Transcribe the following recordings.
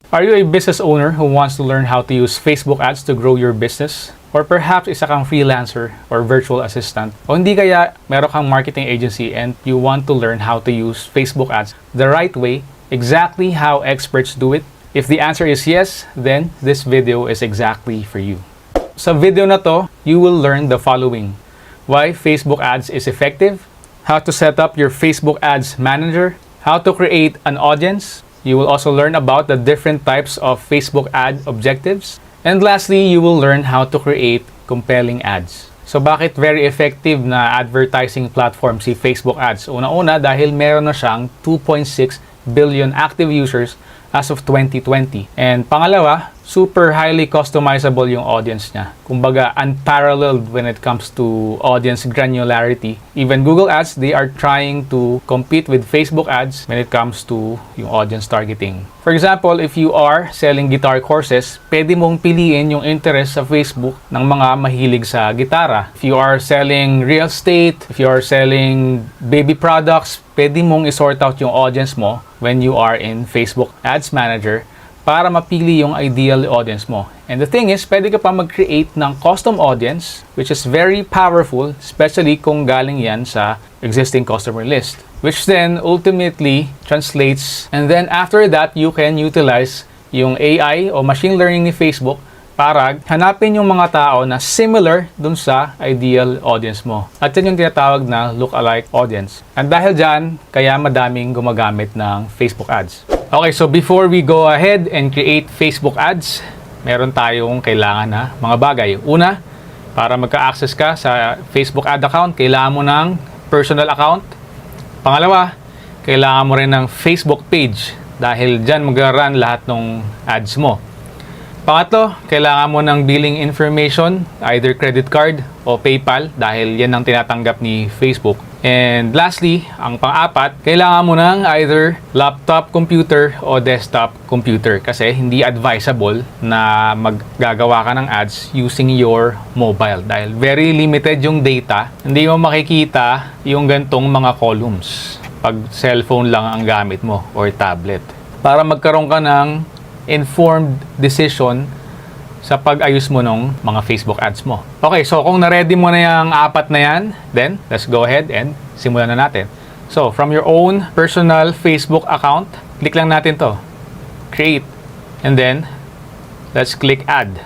Are you a business owner who wants to learn how to use Facebook ads to grow your business? Or perhaps isa kang freelancer or virtual assistant? O hindi kaya meron kang marketing agency and you want to learn how to use Facebook ads the right way, exactly how experts do it? If the answer is yes, then this video is exactly for you. Sa video na to, you will learn the following: why Facebook ads is effective, how to set up your Facebook ads manager, how to create an audience. You will also learn about the different types of Facebook ad objectives. And lastly, you will learn how to create compelling ads. So bakit very effective na advertising platform si Facebook ads? Una-una dahil meron na siyang 2.6 billion active users as of 2020. And pangalawa, super highly customizable yung audience niya. Kumbaga, unparalleled when it comes to audience granularity. Even Google Ads, they are trying to compete with Facebook ads when it comes to yung audience targeting. For example, if you are selling guitar courses, pwede mong piliin yung interest sa Facebook ng mga mahilig sa gitara. If you are selling real estate, if you are selling baby products, pwede mong isort out yung audience mo when you are in Facebook Ads Manager para mapili yung ideal audience mo. And the thing is, pwede ka pa mag-create ng custom audience, which is very powerful, especially kung galing yan sa existing customer list, which then ultimately translates, and then after that, you can utilize yung AI o machine learning ni Facebook para hanapin yung mga tao na similar dun sa ideal audience mo. At yan yung tinatawag na look-alike audience. And dahil dyan, kaya madaming gumagamit ng Facebook ads. Okay, so before we go ahead and create Facebook ads, meron tayong kailangan na mga bagay. Una, para magka-access ka sa Facebook ad account, kailangan mo ng personal account. Pangalawa, kailangan mo rin ng Facebook page dahil dyan mag-run lahat ng ads mo. Pangatlo, kailangan mo ng billing information, either credit card o PayPal dahil yan ang tinatanggap ni Facebook. And lastly, ang pang-apat, kailangan mo ng either laptop computer o desktop computer kasi hindi advisable na maggagawa ka ng ads using your mobile dahil very limited yung data. Hindi mo makikita yung gantong mga columns pag cellphone lang ang gamit mo or tablet. Para magkaroon ka ng informed decision sa pag-ayos mo ng mga Facebook ads mo. Okay, so kung na-ready mo na yung apat na yan, then let's go ahead and simulan na natin. So, from your own personal Facebook account, click lang natin to. Create. And then, let's click Add.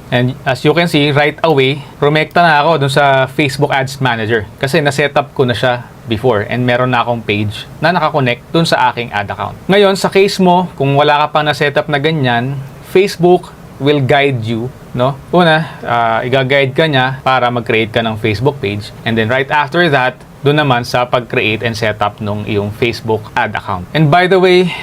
And as you can see, right away, rumekta na ako dun sa Facebook Ads Manager. Kasi na-setup ko na siya before and meron na akong page na nakakonect dun sa aking ad account. Ngayon, sa case mo, kung wala ka pang na-setup na ganyan, Facebook will guide you, no? Una, i-guide ka niya para mag-create ka ng Facebook page. And then right after that, doon naman sa pag-create and setup ng iyong Facebook ad account. And by the way,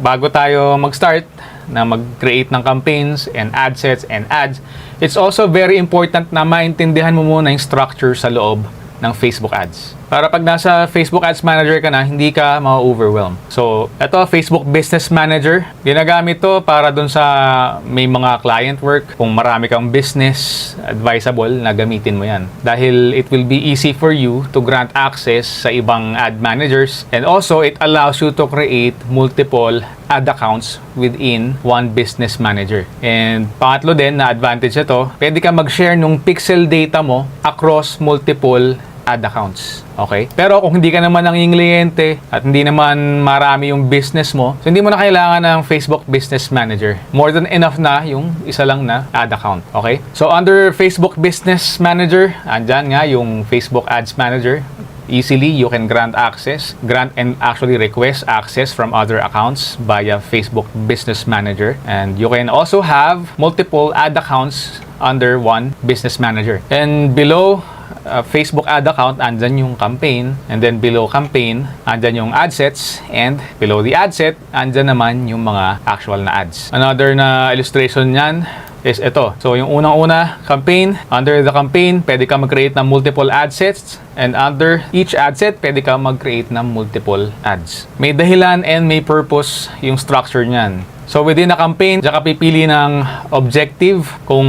bago tayo mag-start na mag-create ng campaigns and ad sets and ads, it's also very important na maintindihan mo muna yung structure sa loob ng Facebook ads. Para pag nasa Facebook Ads Manager ka na, hindi ka ma-overwhelm. So, ito, Facebook Business Manager. Ginagamit to para dun sa may mga client work. Kung marami kang business, advisable na gamitin mo yan. Dahil it will be easy for you to grant access sa ibang ad managers. And also, it allows you to create multiple ad accounts within one business manager. And pangatlo din na advantage ito, pwede ka mag-share nung pixel data mo across multiple ad accounts. Okay? Pero kung hindi ka naman ang kliyente at hindi naman marami yung business mo, so hindi mo na kailangan ng Facebook Business Manager. More than enough na yung isa lang na ad account. Okay? So under Facebook Business Manager, andyan nga yung Facebook Ads Manager. Easily, you can grant and actually request access from other accounts via Facebook Business Manager. And you can also have multiple ad accounts under one business manager. And below Facebook ad account, andyan yung campaign. And then below campaign, andyan yung ad sets. And below the ad set, andyan naman yung mga actual na ads. Another na illustration niyan is ito. So, yung unang-una, campaign. Under the campaign, pwede ka mag-create ng multiple ad sets. And under each ad set, pwede ka mag-create ng multiple ads. May dahilan and may purpose yung structure niyan. So within a campaign, diyan ka pipili ng objective, kung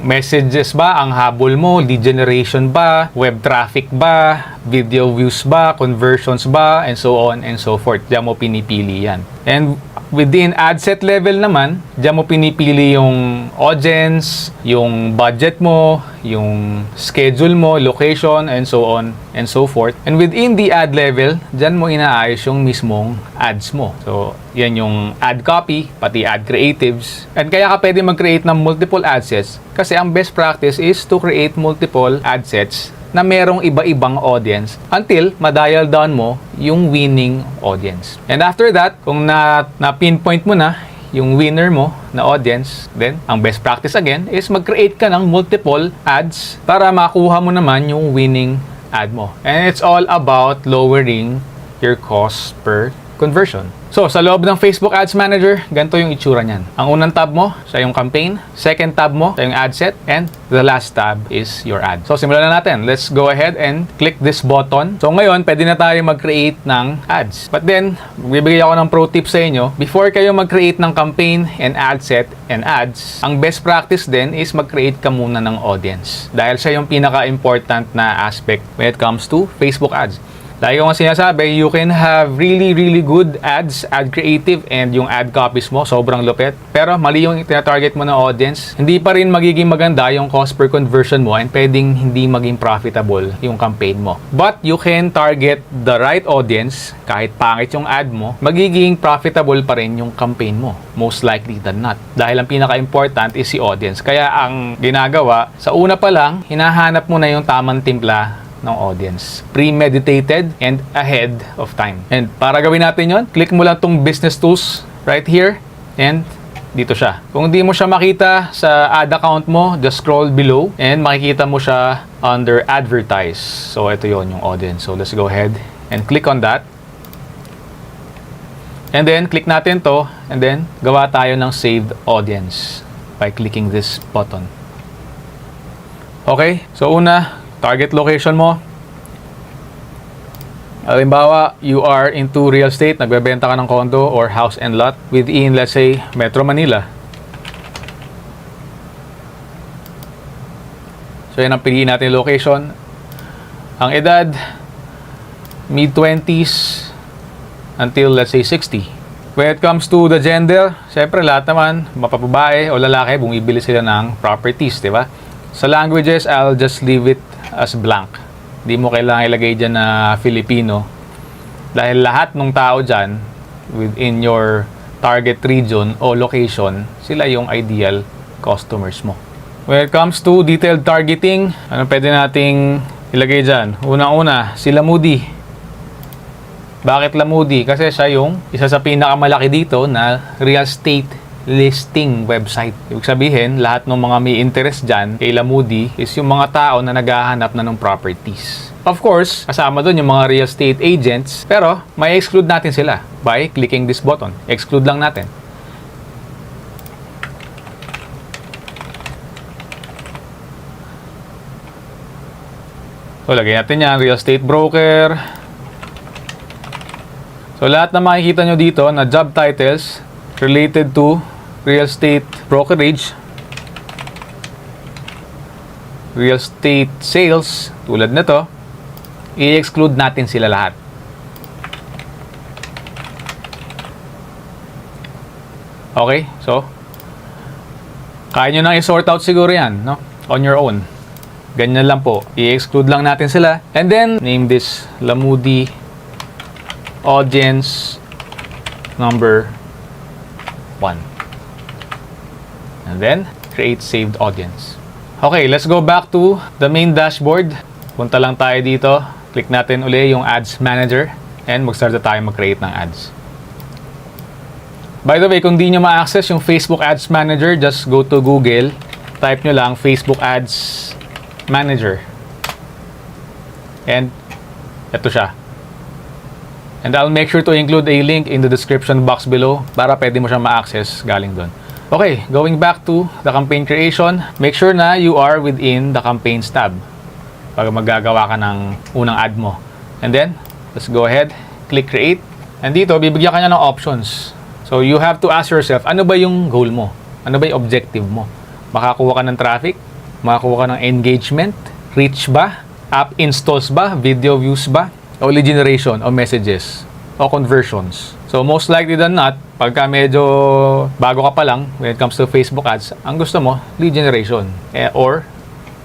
messages ba ang habol mo, lead generation ba, web traffic ba, video views ba, conversions ba, and so on and so forth. Diyan mo pinipili yan. And within ad set level naman, diyan mo pinipili yung audience, yung budget mo, yung schedule mo, location, and so on and so forth. And within the ad level, diyan mo inaayos yung mismong ads mo. So, yan yung ad copy, pati ad creatives. And kaya ka pwede mag-create ng multiple ad sets kasi ang best practice is to create multiple ad sets na merong iba-ibang audience until ma-dial down mo yung winning audience. And after that, kung na-pinpoint mo na yung winner mo na audience, then ang best practice again is mag-create ka ng multiple ads para makuha mo naman yung winning ad mo. And it's all about lowering your cost per conversion. So, sa loob ng Facebook Ads Manager, ganito yung itsura niyan. Ang unang tab mo, siya yung campaign. Second tab mo, siya yung ad set. And the last tab is your ad. So, simulan na natin. Let's go ahead and click this button. So, ngayon, pwede na tayo mag-create ng ads. But then, bibigay ako ng pro tip sa inyo. Before kayo mag-create ng campaign and ad set and ads, ang best practice din is mag-create ka muna ng audience. Dahil siya yung pinaka-important na aspect when it comes to Facebook ads. Lagi ko nga sinasabi, you can have really good ads, ad creative, and yung ad copies mo, sobrang lupit. Pero mali yung tina-target mo na audience, hindi pa rin magiging maganda yung cost per conversion mo and pwedeng hindi maging profitable yung campaign mo. But you can target the right audience, kahit pangit yung ad mo, magiging profitable pa rin yung campaign mo. Most likely than not. Dahil ang pinaka-important is si audience. Kaya ang ginagawa, sa una pa lang, hinahanap mo na yung tamang timpla ng audience. Premeditated and ahead of time. And para gawin natin yon, click mo lang tong business tools right here and dito siya. Kung hindi mo siya makita sa ad account mo, just scroll below and makikita mo siya under advertise. So ito yon yung audience. So let's go ahead and click on that. And then click natin to and then gawa tayo ng saved audience by clicking this button. Okay, so una, target location mo. Halimbawa, you are into real estate, nagbebenta ka ng condo or house and lot within, let's say, Metro Manila. So, yan ang piliin natin yung location. Ang edad, mid-20s until, let's say, 60. When it comes to the gender, syempre lahat naman, mapapabae o lalaki, bumibili sila ng properties, di ba? Sa languages, I'll just leave it as blank. Di mo kailangan ilagay dyan na Filipino dahil lahat ng tao dyan within your target region o location, sila yung ideal customers mo. When it comes to detailed targeting, ano pwede nating ilagay dyan? Unang-una, si Lamudi. Bakit Lamudi? Kasi siya yung isa sa pinakamalaki dito na real estate listing website. Ibig sabihin, lahat ng mga may interest dyan kay Lamudi is yung mga tao na naghahanap na ng properties. Of course, kasama doon yung mga real estate agents, pero may exclude natin sila by clicking this button. Exclude lang natin. So, lagay natin yan, real estate broker. So, lahat na makikita nyo dito na job titles related to real estate brokerage, real estate sales, tulad nito, i-exclude natin sila lahat. Okay, so kaya nyo nang i-sort out siguro yan, no? On your own. Ganyan lang po. I-exclude lang natin sila. And then, name this Lamudi Audience Number 1. And then, create saved audience. Okay, let's go back to the main dashboard. Punta lang tayo dito. Click natin uli yung Ads Manager. And mag-start na tayo mag-create ng ads. By the way, kung di nyo ma-access yung Facebook Ads Manager, just go to Google. Type nyo lang Facebook Ads Manager. And, ito siya. And I'll make sure to include a link in the description box below para pwede mo siya ma-access galing doon. Okay, going back to the campaign creation, make sure na you are within the campaigns tab pag magagawa ka ng unang ad mo. And then, let's go ahead, click create. And dito, bibigyan ka niya ng options. So, you have to ask yourself, ano ba yung goal mo? Ano ba yung objective mo? Makakuha ka ng traffic? Makakuha ka ng engagement? Reach ba? App installs ba? Video views ba? O lead generation o messages? o conversions. So most likely than not, pagka medyo bago ka pa lang when it comes to Facebook ads, ang gusto mo, lead generation or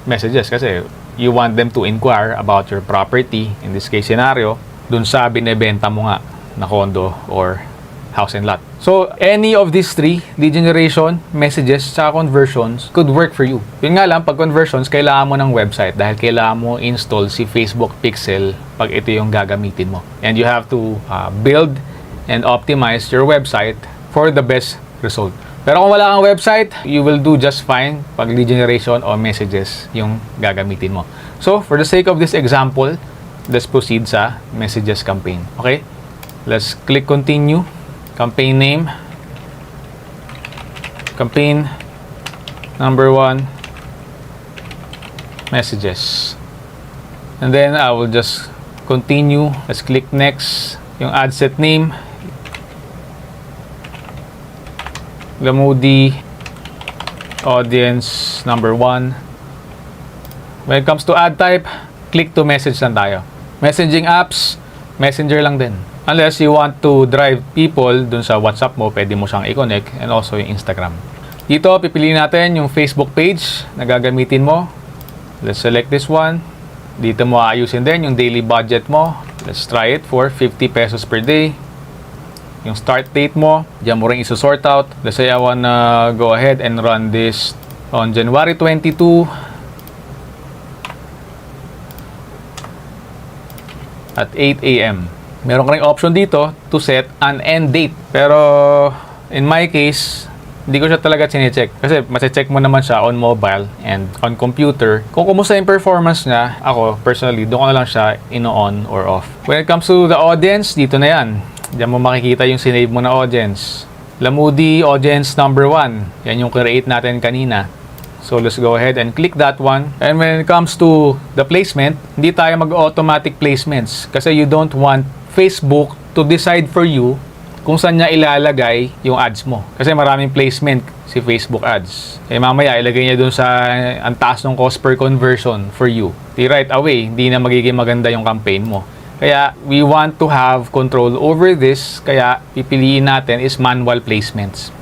messages kasi you want them to inquire about your property, in this case scenario, dun sa binebenta mo nga na condo or house and lot. So, any of these three, lead generation, messages, sa conversions, could work for you. Yun nga lang, pag conversions, kailangan mo ng website dahil kailangan mo install si Facebook Pixel pag ito yung gagamitin mo. And you have to build and optimize your website for the best result. Pero kung wala kang website, you will do just fine pag lead generation o messages yung gagamitin mo. So, for the sake of this example, let's proceed sa messages campaign. Okay? Let's click continue. Campaign name, campaign number 1, messages, and then I will just continue. Let's click next. Yung ad set name, Lamudi audience number 1. When it comes to ad type, click to message lang tayo. Messaging apps, messenger lang din. Unless you want to drive people dun sa WhatsApp mo, pwede mo siyang i-connect, and also yung Instagram. Dito, pipiliin natin yung Facebook page na gagamitin mo. Let's select this one. Dito mo aayusin din yung daily budget mo. Let's try it for 50 pesos per day. Yung start date mo, diyan mo rin isusort out. Let's say I wanna go ahead and run this on January 22 at 8 a.m. Meron ka ring option dito to set an end date. Pero in my case, hindi ko siya talaga chinecheck. Kasi mase-check mo naman siya on mobile and on computer. Kung kumusta yung performance niya, ako personally, doon ko na lang siya ino-on or off. When it comes to the audience, dito na yan. Diyan mo makikita yung sinave mo na audience. Lamudi audience number 1. Yan yung create natin kanina. So let's go ahead and click that one. And when it comes to the placement, hindi tayo mag-automatic placements. Kasi you don't want Facebook to decide for you kung saan niya ilalagay yung ads mo. Kasi maraming placement si Facebook ads. Eh mamaya ilagay niya dun sa ang taas ng cost per conversion for you. Di right away, hindi na magiging maganda yung campaign mo. Kaya we want to have control over this. Kaya pipiliin natin is manual placements.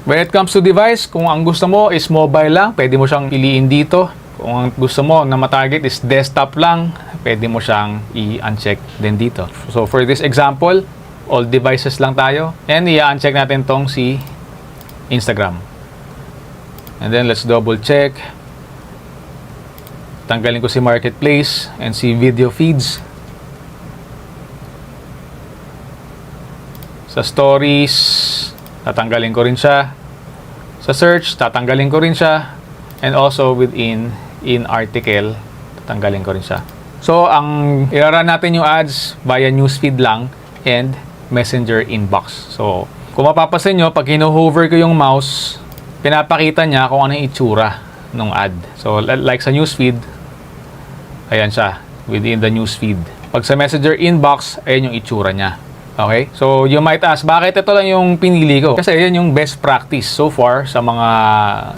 When it comes to device, kung ang gusto mo is mobile lang, pwede mo siyang piliin dito. Kung ang gusto mo na matarget is desktop lang, pwede mo siyang i-uncheck din dito. So for this example, all devices lang tayo. And i-uncheck natin tong si Instagram. And then let's double check. Tanggalin ko si Marketplace and si Video Feeds. Sa Stories, tatanggalin ko rin siya. Sa Search, tatanggalin ko rin siya. And also within article, tatanggalin ko rin siya. So, ang i-run natin yung ads via newsfeed lang and messenger inbox. So, kung mapapasin nyo, pag hino-hover ko yung mouse, pinapakita niya kung ano yung itsura ng ad. So, like sa newsfeed, ayan siya, within the newsfeed. Pag sa messenger inbox, ayan yung itsura niya. Okay? So, you might ask, bakit ito lang yung pinili ko? Kasi yan yung best practice so far sa mga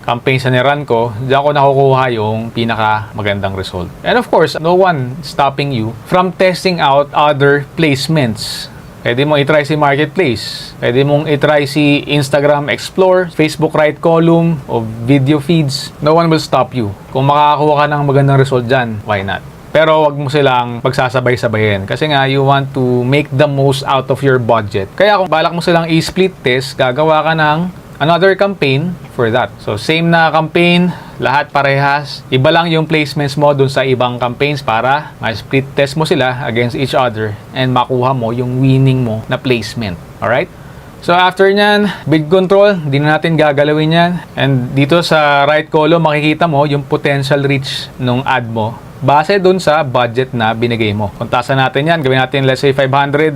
campaigns na niran ko. Diyan ko nakukuha yung pinaka magandang result. And of course, no one stopping you from testing out other placements. Pwede mong itry si Marketplace. Pwede mong itry si Instagram Explore, Facebook Right Column, o Video Feeds. No one will stop you. Kung makakakuha ka ng magandang result dyan, why not? Pero wag mo silang pagsasabay-sabayin kasi nga you want to make the most out of your budget. Kaya kung balak mo silang i-split test, gagawa ka ng another campaign for that. So same na campaign, lahat parehas. Iba lang yung placements mo dun sa ibang campaigns para ma-split test mo sila against each other and makuha mo yung winning mo na placement. Alright? So after nyan, bid control, hindi na natin gagalawin yan. And dito sa right column, makikita mo yung potential reach ng ad mo base dun sa budget na binigay mo. Kung tasan natin yan, gawin natin let's say 500.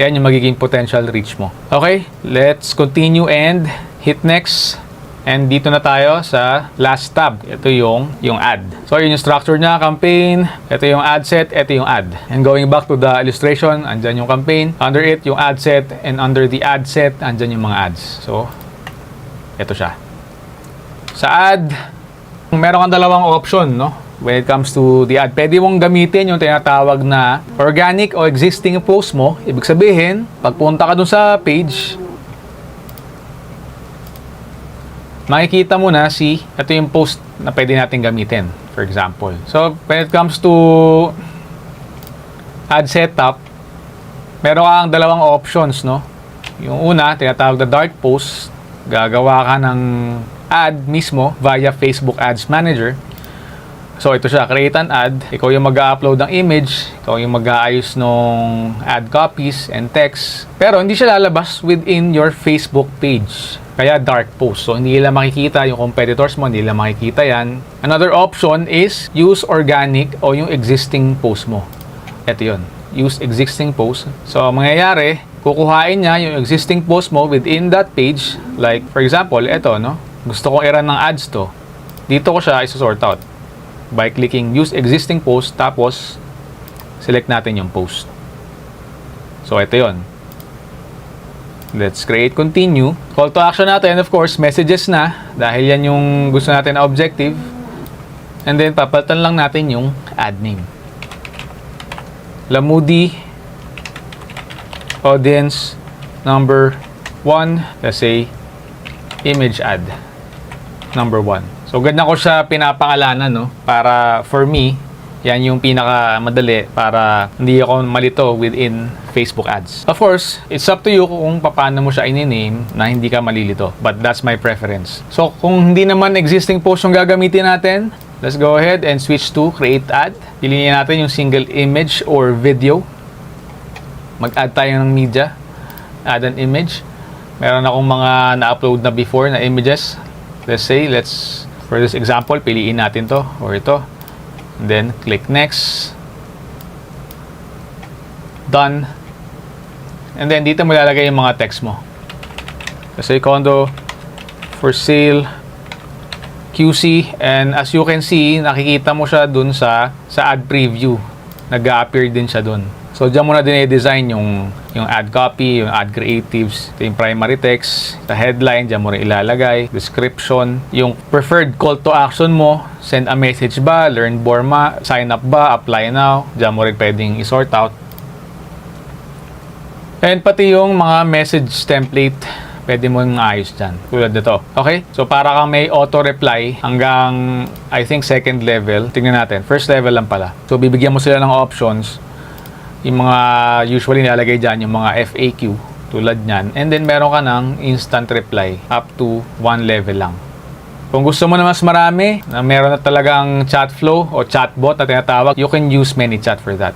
Yan yung magiging potential reach mo. Okay, let's continue and hit next. And dito na tayo sa last tab. Ito yung ad. So yun yung structure niya, campaign. Ito yung ad set, ito yung ad. And going back to the illustration, andyan yung campaign. Under it, yung ad set. And under the ad set, andyan yung mga ads. So, ito siya. Sa ad, meron kang dalawang option, no? when it comes to the ad. Pwede mong gamitin yung tinatawag na organic o existing post mo. Ibig sabihin, pagpunta ka dun sa page, makikita mo na ito yung post na pwede natin gamitin, for example. So, when it comes to ad setup, meron kang dalawang options, no? Yung una, tinatawag na dark post. Gagawa ka ng ad mismo via Facebook Ads Manager. So, ito siya, create an ad. Ikaw yung mag-upload ng image. Ikaw yung mag-aayos ng ad copies and text. Pero, hindi siya lalabas within your Facebook page. Kaya dark post. So, hindi nila makikita yung competitors mo. Hindi nila makikita yan. Another option is use organic o yung existing post mo. Ito yun. Use existing post. So, ang mangyayari, kukuhain niya yung existing post mo within that page. Like, for example, ito, no? Gusto kong i-run ng ads to. Dito ko siya i-sort out by clicking use existing post, tapos select natin yung post. So, ito yun. Let's create continue. Call to action natin, of course, messages na. Dahil yan yung gusto natin na objective. And then, papalitan lang natin yung ad name. Lamudi audience number 1. Let's say, image ad number 1. So, ganyan ko siya pinapangalanan, no? Para, for me, yan yung pinaka-madali para hindi ako malito within Facebook ads. Of course, it's up to you kung paano mo siya i-name na hindi ka malilito. But that's my preference. So, kung hindi naman existing post yung gagamitin natin, let's go ahead and switch to create ad. Piliin natin yung single image or video. Mag-add tayo ng media. Add an image. Meron akong mga na-upload na before na images. Let's say, for this example, piliin natin to or ito. And then, click next. Done. And then, dito mo lalagay yung mga text mo. Let's say, condo for sale QC. And as you can see, nakikita mo siya dun sa ad preview. Nag-a-appear din siya dun. So, dyan mo na din i-design yung ad copy, yung ad creatives, ito yung primary text, the headline, dyan mo rin ilalagay, description, yung preferred call to action mo, send a message ba, learn more sign up ba, apply now, dyan mo rin pwedeng i-sort out. And pati yung mga message template, pwede mo yung ayos dyan, tulad nito. Okay? So, para kang may auto-reply hanggang, I think, second level. Tingnan natin. First level lang pala. So, bibigyan mo sila ng options. Yung mga usually nilalagay dyan, yung mga FAQ tulad nyan. And then meron ka ng instant reply up to 1 level lang. Kung gusto mo na mas marami, na meron na talagang chat flow o chatbot na tinatawag, you can use ManyChat for that.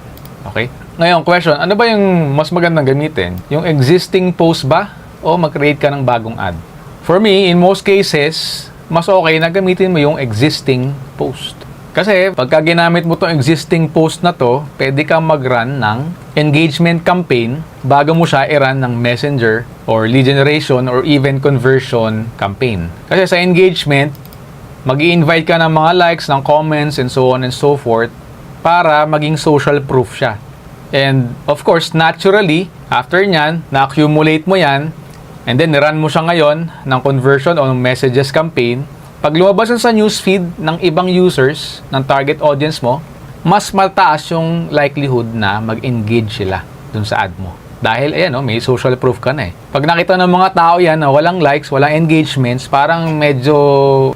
Okay? Ngayon, question, ano ba yung mas magandang gamitin? Yung existing post ba o mag-create ka ng bagong ad? For me, in most cases, mas okay na gamitin mo yung existing post. Kasi, pagka ginamit mo itong existing post na to, pwede kang mag-run ng engagement campaign bago mo siya i-run ng messenger or lead generation or even conversion campaign. Kasi sa engagement, mag-i-invite ka ng mga likes, ng comments, and so on and so forth para maging social proof siya. And, of course, naturally, after nyan, na-accumulate mo yan, and then run mo siya ngayon ng conversion o messages campaign. Pag lumabas sa newsfeed ng ibang users, ng target audience mo, mas mataas yung likelihood na mag-engage sila dun sa ad mo. Dahil, ayan, may social proof ka na eh. Pag nakita ng mga tao yan na walang likes, walang engagements, parang medyo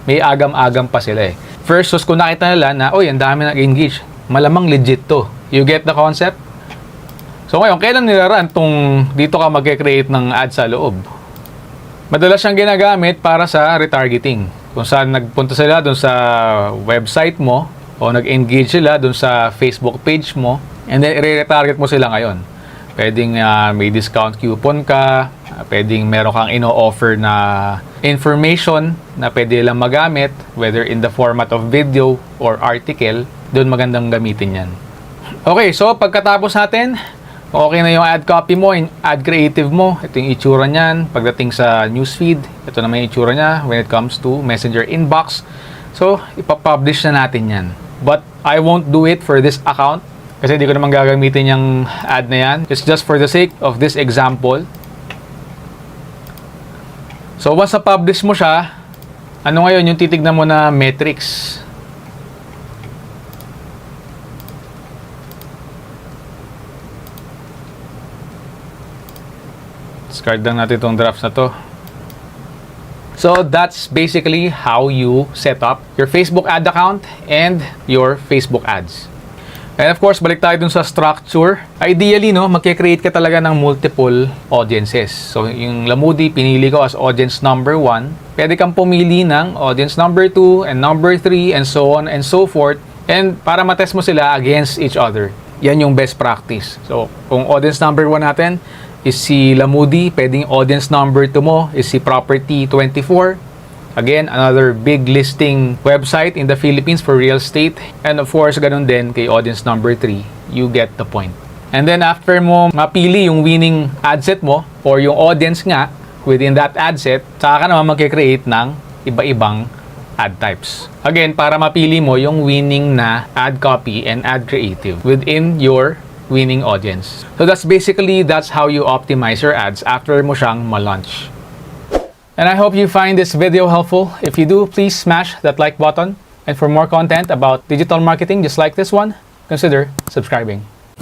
may agam-agam pa sila eh. Versus kung nakita nila na, ang dami nag-engage, malamang legit to. You get the concept? So ngayon, kailan nilaran tong dito ka mag-create ng ad sa loob? Madalas siyang ginagamit para sa retargeting. Kung saan nagpunta sila dun sa website mo o nag-engage sila dun sa Facebook page mo and then i-retarget mo sila ngayon. Pwedeng may discount coupon ka, pwedeng meron kang ino-offer na information na pwede lang magamit, whether in the format of video or article, dun magandang gamitin yan. Okay, so pagkatapos natin, okay na yung ad copy mo, yung ad creative mo. Ito yung itsura niyan. Pagdating sa newsfeed, ito naman yung itsura niya when it comes to messenger inbox. So, ipapublish na natin yan. But, I won't do it for this account kasi hindi ko naman gagamitin yung ad na yan. It's just for the sake of this example. So, once na-publish mo siya, ano ngayon yung titignan mo na metrics? Discard lang natin itong drafts na to. So that's basically how you set up your Facebook ad account and your Facebook ads. And of course, balik tayo dun sa structure. Ideally, no, magkikreate ka talaga ng multiple audiences. So, yung Lamudi, pinili ko as audience number 1. Pwede kang pumili ng audience number 2 and number 3 and so on and so forth. And para matest mo sila against each other. Yan yung best practice. So, kung audience number 1 natin is si Lamudi, pwedeng audience number 2 mo is si Property24. Again, another big listing website in the Philippines for real estate. And of course, ganun din kay audience number 3. You get the point. And then after mo mapili yung winning ad set mo or yung audience nga within that ad set, saka ka naman magkikreate ng iba-ibang ad types. Again, para mapili mo yung winning na ad copy and ad creative within your winning audience. So that's how you optimize your ads after mo siyang ma-launch. And I hope you find this video helpful. If you do, please smash that like button. And for more content about digital marketing just like this one, consider subscribing.